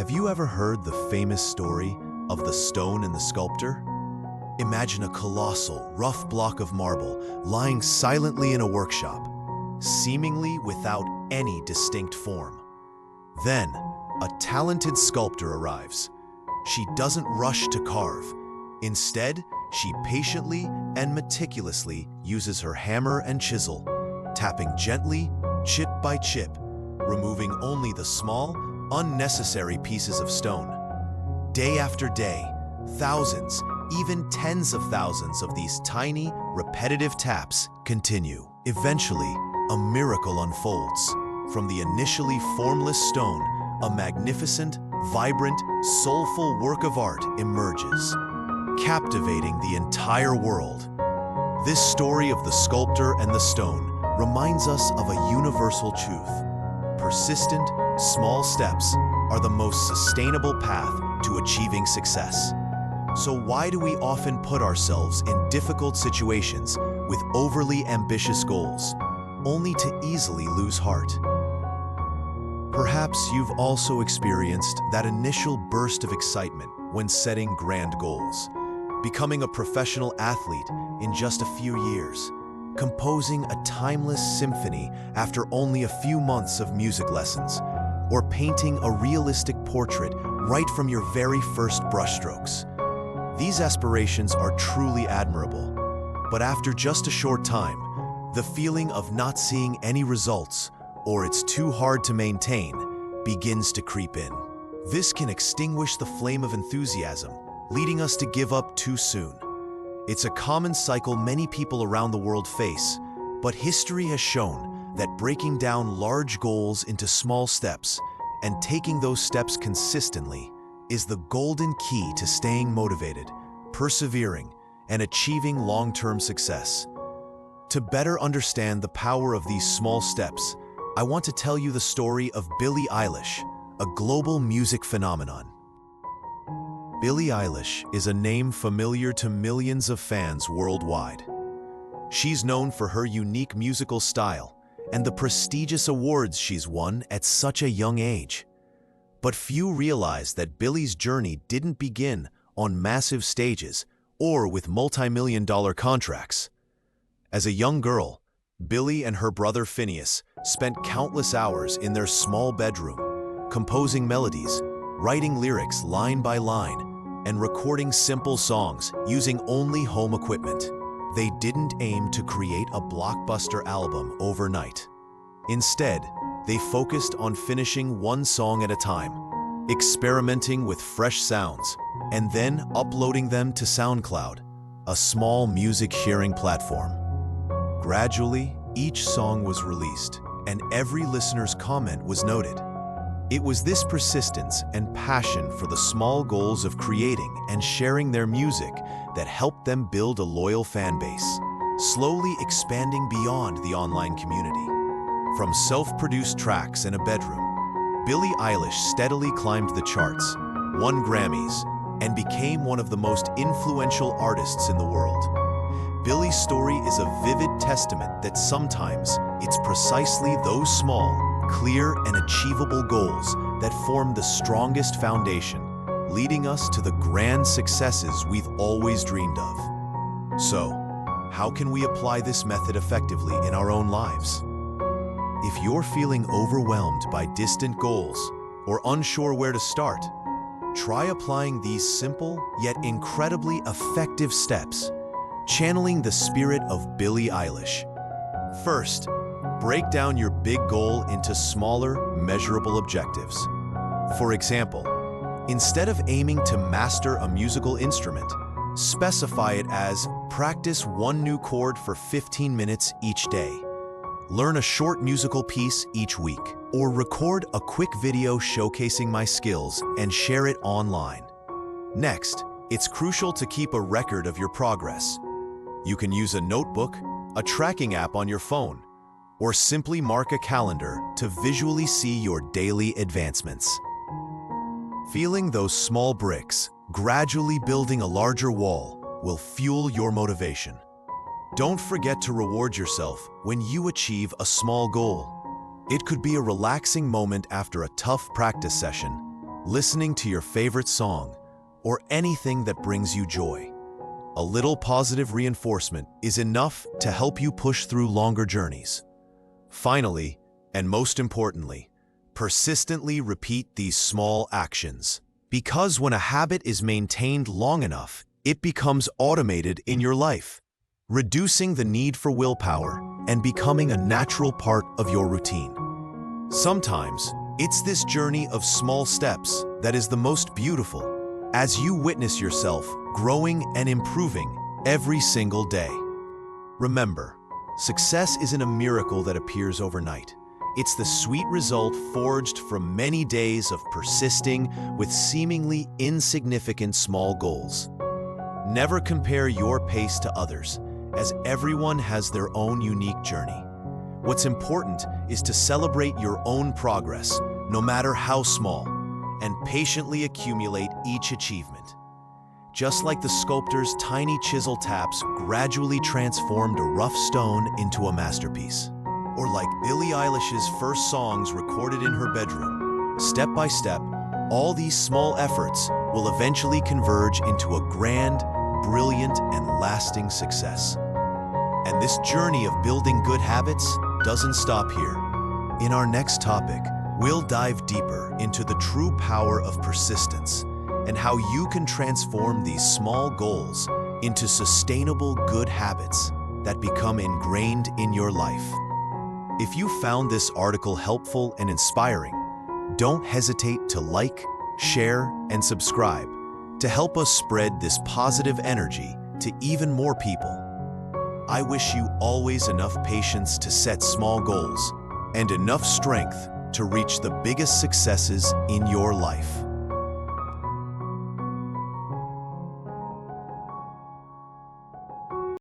Have you ever heard the famous story of the stone and the sculptor? Imagine a colossal, rough block of marble lying silently in a workshop, seemingly without any distinct form. Then, a talented sculptor arrives. She doesn't rush to carve. Instead, she patiently and meticulously uses her hammer and chisel, tapping gently, chip by chip, removing only the small, unnecessary pieces of stone. Day after day, thousands, even tens of thousands of these tiny, repetitive taps continue. Eventually, a miracle unfolds. From the initially formless stone, a magnificent, vibrant, soulful work of art emerges, captivating the entire world. This story of the sculptor and the stone reminds us of a universal truth. Persistent, small steps are the most sustainable path to achieving success. So why do we often put ourselves in difficult situations with overly ambitious goals, only to easily lose heart? Perhaps you've also experienced that initial burst of excitement when setting grand goals, becoming a professional athlete in just a few years, composing a timeless symphony after only a few months of music lessons, or painting a realistic portrait right from your very first brushstrokes. These aspirations are truly admirable, but after just a short time, the feeling of not seeing any results, or it's too hard to maintain, begins to creep in. This can extinguish the flame of enthusiasm, leading us to give up too soon. It's a common cycle many people around the world face, but history has shown that breaking down large goals into small steps and taking those steps consistently is the golden key to staying motivated, persevering, and achieving long-term success. To better understand the power of these small steps, I want to tell you the story of Billie Eilish, a global music phenomenon. Billie Eilish is a name familiar to millions of fans worldwide. She's known for her unique musical style and the prestigious awards she's won at such a young age. But few realize that Billie's journey didn't begin on massive stages or with multi-million-dollar contracts. As a young girl, Billie and her brother Phineas spent countless hours in their small bedroom, composing melodies, writing lyrics line by line, and recording simple songs using only home equipment. They didn't aim to create a blockbuster album overnight. Instead, they focused on finishing one song at a time, experimenting with fresh sounds, and then uploading them to SoundCloud, a small music sharing platform. Gradually, each song was released, and every listener's comment was noted. It was this persistence and passion for the small goals of creating and sharing their music that helped them build a loyal fan base, slowly expanding beyond the online community. From self-produced tracks in a bedroom, Billie Eilish steadily climbed the charts, won Grammys, and became one of the most influential artists in the world. Billie's story is a vivid testament that sometimes it's precisely those small, clear, and achievable goals that form the strongest foundation, leading us to the grand successes we've always dreamed of. So, how can we apply this method effectively in our own lives? If you're feeling overwhelmed by distant goals or unsure where to start, try applying these simple yet incredibly effective steps, channeling the spirit of Billie Eilish. First, break down your big goal into smaller, measurable objectives. For example, instead of aiming to master a musical instrument, specify it as practice one new chord for 15 minutes each day, learn a short musical piece each week, or record a quick video showcasing my skills and share it online. Next, it's crucial to keep a record of your progress. You can use a notebook, a tracking app on your phone, or simply mark a calendar to visually see your daily advancements. Feeling those small bricks, gradually building a larger wall, will fuel your motivation. Don't forget to reward yourself when you achieve a small goal. It could be a relaxing moment after a tough practice session, listening to your favorite song, or anything that brings you joy. A little positive reinforcement is enough to help you push through longer journeys. Finally, and most importantly, persistently repeat these small actions. Because when a habit is maintained long enough, it becomes automated in your life, reducing the need for willpower and becoming a natural part of your routine. Sometimes, it's this journey of small steps that is the most beautiful, as you witness yourself growing and improving every single day. Remember, success isn't a miracle that appears overnight. It's the sweet result forged from many days of persisting with seemingly insignificant small goals. Never compare your pace to others, as everyone has their own unique journey. What's important is to celebrate your own progress, no matter how small, and patiently accumulate each achievement. Just like the sculptor's tiny chisel taps gradually transformed a rough stone into a masterpiece. Or like Billie Eilish's first songs recorded in her bedroom. Step by step, all these small efforts will eventually converge into a grand, brilliant, and lasting success. And this journey of building good habits doesn't stop here. In our next topic, we'll dive deeper into the true power of persistence and how you can transform these small goals into sustainable good habits that become ingrained in your life. If you found this article helpful and inspiring, don't hesitate to like, share, and subscribe to help us spread this positive energy to even more people. I wish you always enough patience to set small goals and enough strength to reach the biggest successes in your life.